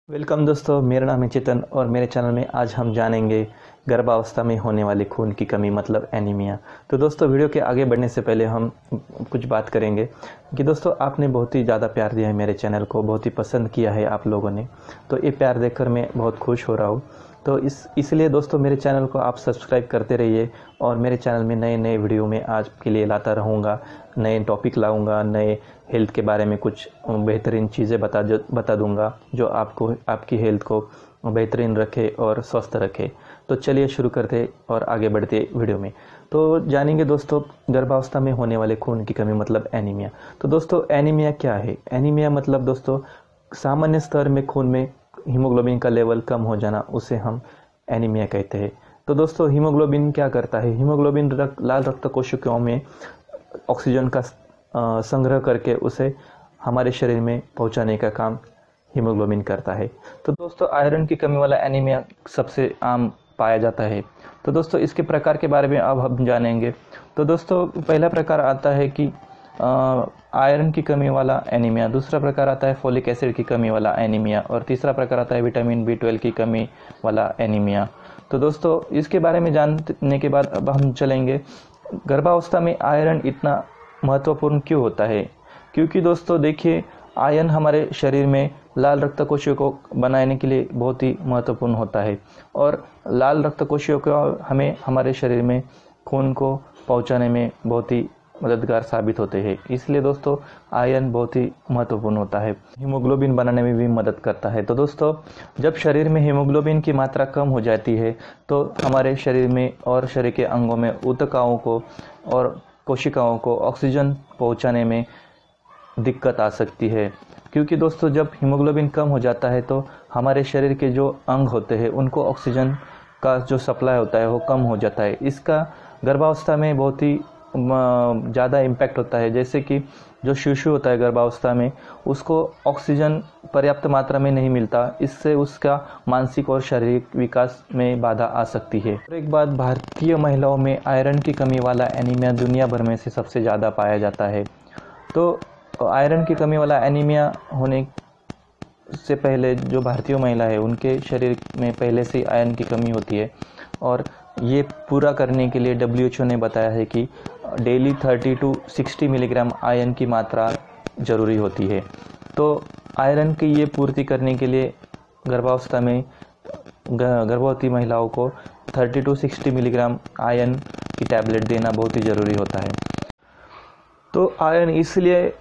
Welcome दोस्तों, मेरा नाम है चेतन और मेरे चैनल में आज हम जानेंगे गर्भावस्था में होने वाली खून की कमी मतलब एनीमिया। तो दोस्तों, वीडियो के आगे बढ़ने से पहले हम कुछ बात करेंगे कि दोस्तों आपने बहुत ही ज़्यादा प्यार दिया है मेरे चैनल को, बहुत ही पसंद किया है आप लोगों ने। तो ये प्यार देखकर मैं बहुत खुश हो रहा हूँ। तो इसलिए दोस्तों मेरे चैनल को आप सब्सक्राइब करते रहिए और मेरे चैनल में नए नए वीडियो में आज के लिए लाता रहूँगा, नए टॉपिक लाऊंगा, नए हेल्थ के बारे में कुछ बेहतरीन चीज़ें बता दूंगा जो आपको आपकी हेल्थ को बेहतरीन रखे और स्वस्थ रखे। तो चलिए शुरू करते और आगे बढ़ते वीडियो में। तो जानेंगे दोस्तों गर्भावस्था में होने वाले खून की कमी मतलब एनीमिया। तो दोस्तों एनीमिया क्या है? एनीमिया मतलब दोस्तों सामान्य स्तर में खून में हीमोग्लोबिन का लेवल कम हो जाना, उसे हम एनीमिया कहते हैं। तो दोस्तों हीमोग्लोबिन क्या करता है? हीमोग्लोबिन लाल रक्त कोशिकाओं में ऑक्सीजन का संग्रह करके उसे हमारे शरीर में पहुंचाने का काम हीमोग्लोबिन करता है। तो दोस्तों आयरन की कमी वाला एनीमिया सबसे आम पाया जाता है। तो दोस्तों इसके प्रकार के बारे में अब हम जानेंगे। तो दोस्तों पहला प्रकार आता है कि आयरन की कमी वाला एनीमिया, दूसरा प्रकार आता है फोलिक एसिड की कमी वाला एनीमिया और तीसरा प्रकार आता है विटामिन B12 की कमी वाला एनीमिया। तो दोस्तों इसके बारे में जानने के बाद अब हम चलेंगे गर्भावस्था में आयरन इतना महत्वपूर्ण क्यों होता है। क्योंकि दोस्तों देखिए आयरन हमारे शरीर में लाल रक्त कोशिकाओं को बनाने के लिए बहुत ही महत्वपूर्ण होता है और लाल रक्त कोशिकाओं को हमें हमारे शरीर में खून को पहुंचाने में बहुत ही मददगार साबित होते हैं। इसलिए दोस्तों आयरन बहुत ही महत्वपूर्ण होता है, हीमोग्लोबिन बनाने में भी मदद करता है। तो दोस्तों जब शरीर में हीमोग्लोबिन की मात्रा कम हो जाती है तो हमारे शरीर में और शरीर के अंगों में ऊतकों को और कोशिकाओं को ऑक्सीजन पहुंचाने में दिक्कत आ सकती है। क्योंकि दोस्तों जब हीमोग्लोबिन कम हो जाता है तो हमारे शरीर के जो अंग होते हैं उनको ऑक्सीजन का जो सप्लाई होता है वो कम हो जाता है। इसका गर्भावस्था में बहुत ही ज़्यादा इम्पैक्ट होता है। जैसे कि जो शिशु होता है गर्भावस्था में उसको ऑक्सीजन पर्याप्त मात्रा में नहीं मिलता, इससे उसका मानसिक और शारीरिक विकास में बाधा आ सकती है। और एक बात, भारतीय महिलाओं में आयरन की कमी वाला एनीमिया दुनिया भर में से सबसे ज़्यादा पाया जाता है। तो आयरन की कमी वाला एनीमिया होने से पहले जो भारतीय महिला है उनके शरीर में पहले से आयरन की कमी होती है और ये पूरा करने के लिए WHO ने बताया है कि डेली 30 to 60 मिलीग्राम आयरन की मात्रा ज़रूरी होती है। तो आयरन की ये पूर्ति करने के लिए गर्भावस्था में गर्भवती महिलाओं को 30 to 60 मिलीग्राम आयरन की टैबलेट देना बहुत ही ज़रूरी होता है। तो आयरन इसलिए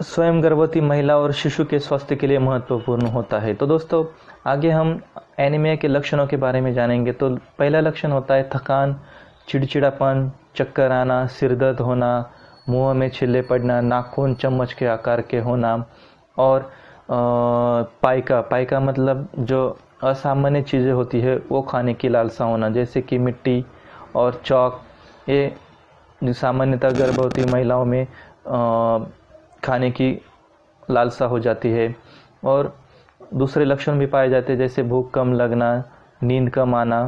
स्वयं गर्भवती महिला और शिशु के स्वास्थ्य के लिए महत्वपूर्ण होता है। तो दोस्तों आगे हम एनीमिया के लक्षणों के बारे में जानेंगे। तो पहला लक्षण होता है थकान, चिड़चिड़ापन, चक्कर आना, सिर दर्द होना, मुंह में छिल्ले पड़ना, नाखून चम्मच के आकार के होना और पाइका मतलब जो असामान्य चीज़ें होती है वो खाने की लालसा होना, जैसे कि मिट्टी और चौक। ये सामान्यतः गर्भवती महिलाओं में खाने की लालसा हो जाती है। और दूसरे लक्षण भी पाए जाते हैं जैसे भूख कम लगना, नींद कम आना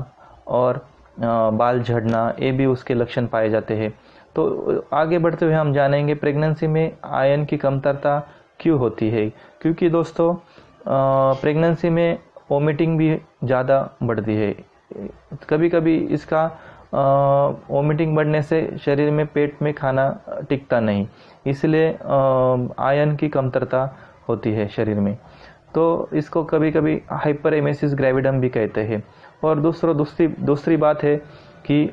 और बाल झड़ना, ये भी उसके लक्षण पाए जाते हैं। तो आगे बढ़ते हुए हम जानेंगे प्रेगनेंसी में आयरन की कमतरता क्यों होती है। क्योंकि दोस्तों प्रेगनेंसी में वोमिटिंग भी ज़्यादा बढ़ती है। कभी कभी इसका वोमिटिंग बढ़ने से शरीर में पेट में खाना टिकता नहीं, इसलिए आयरन की कमतरता होती है शरीर में। तो इसको कभी कभी हाइपरेमेसिस ग्रेविडम भी कहते हैं। और दूसरी बात है कि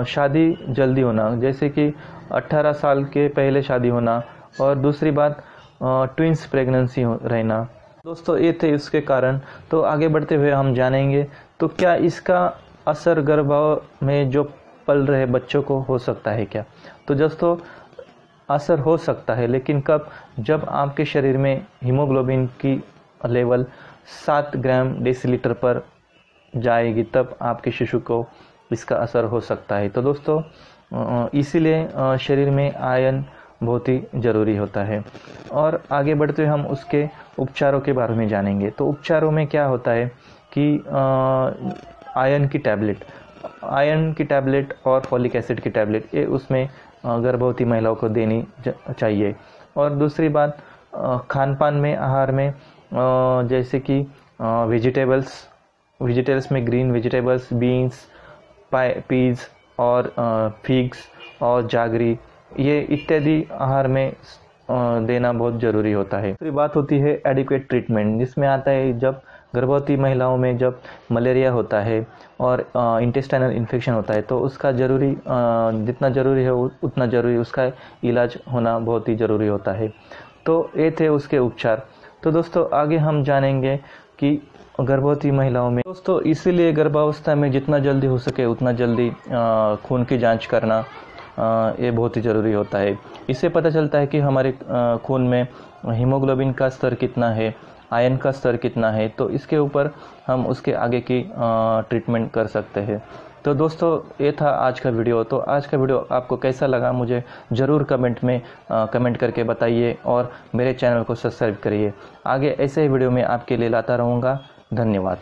शादी जल्दी होना, जैसे कि 18 साल के पहले शादी होना। और दूसरी बात ट्विंस प्रेगनेंसी रहना। दोस्तों ये थे इसके कारण। तो आगे बढ़ते हुए हम जानेंगे तो क्या इसका असर गर्भ में जो पल रहे बच्चों को हो सकता है क्या। तो दोस्तों असर हो सकता है, लेकिन कब? जब आपके शरीर में हीमोग्लोबिन की लेवल 7 ग्राम डेसीलीटर पर जाएगी तब आपके शिशु को इसका असर हो सकता है। तो दोस्तों इसीलिए शरीर में आयरन बहुत ही ज़रूरी होता है। और आगे बढ़ते हुए हम उसके उपचारों के बारे में जानेंगे। तो उपचारों में क्या होता है कि आयरन की टैबलेट और फॉलिक एसिड की टैबलेट ये उसमें गर्भवती महिलाओं को देनी चाहिए। और दूसरी बात खान पान में, आहार में जैसे कि वेजिटेबल्स में ग्रीन वेजिटेबल्स, बीन्स, पीज और फिग्स और जागरी, ये इत्यादि आहार में देना बहुत ज़रूरी होता है। दूसरी बात होती है एडिक्वेट ट्रीटमेंट, जिसमें आता है जब गर्भवती महिलाओं में जब मलेरिया होता है और इंटेस्टाइनल इन्फेक्शन होता है तो उसका जितना ज़रूरी है उतना ज़रूरी उसका इलाज होना बहुत ही ज़रूरी होता है। तो ये थे उसके उपचार। तो दोस्तों आगे हम जानेंगे कि गर्भवती महिलाओं में दोस्तों इसीलिए गर्भावस्था में जितना जल्दी हो सके उतना जल्दी खून की जांच करना ये बहुत ही ज़रूरी होता है। इससे पता चलता है कि हमारे खून में हीमोग्लोबिन का स्तर कितना है, आयरन का स्तर कितना है, तो इसके ऊपर हम उसके आगे की ट्रीटमेंट कर सकते हैं। तो दोस्तों ये था आज का वीडियो। तो आज का वीडियो आपको कैसा लगा मुझे ज़रूर कमेंट करके बताइए और मेरे चैनल को सब्सक्राइब करिए। आगे ऐसे ही वीडियो में आपके लिए लाता रहूँगा। धन्यवाद।